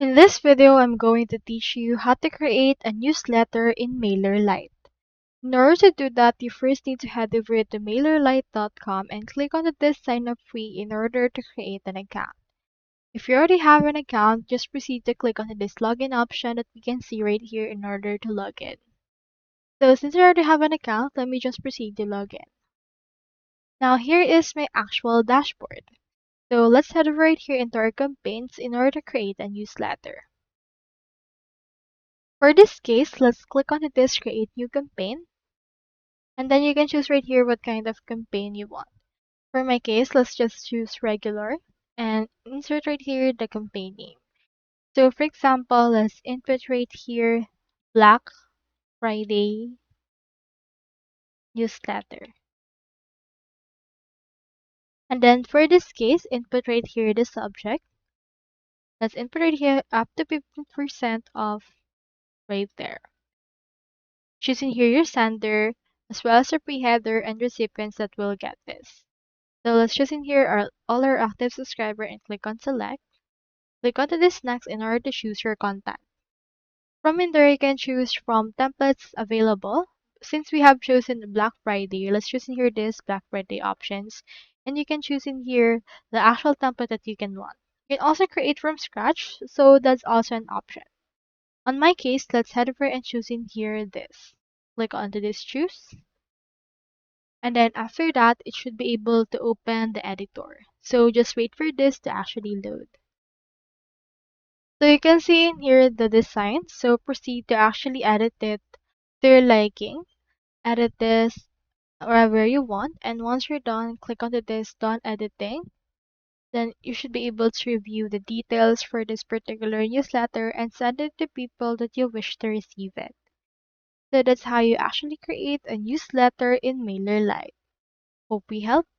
In this video, I'm going to teach you how to create a newsletter in MailerLite. In order to do that, you first need to head over to MailerLite.com and click on this sign up free in order to create an account. If you already have an account, just proceed to click on this login option that we can see right here in order to log in. So since I already have an account, let me just proceed to log in. Now here is my actual dashboard. So let's head over right here into our campaigns in order to create a newsletter. For this case, let's click on this create new campaign, and then you can choose right here what kind of campaign you want. For my case, let's just choose regular and insert right here the campaign name. So for example, let's input right here Black Friday newsletter. And then for this case, input right here the subject. Let's input right here up to 15% off right there. Choosing here your sender as well as your pre-header and recipients that will get this. So let's choose in here all our active subscriber and click on select. Click on to this next in order to choose your content. From in there, you can choose from templates available. Since we have chosen Black Friday, let's choose in here this Black Friday options. And you can choose in here the actual template that you can want. You can also create from scratch, so that's also an option. On my case, let's head over and choose in here this. Click onto this choose. And then after that, it should be able to open the editor. So just wait for this to actually load. So you can see in here the design. So proceed to actually edit it to your liking. Edit this wherever you want. And once you're done, click onto this done editing. Then you should be able to review the details for this particular newsletter and send it to people that you wish to receive it. So that's how you actually create a newsletter in MailerLite. Hope we helped.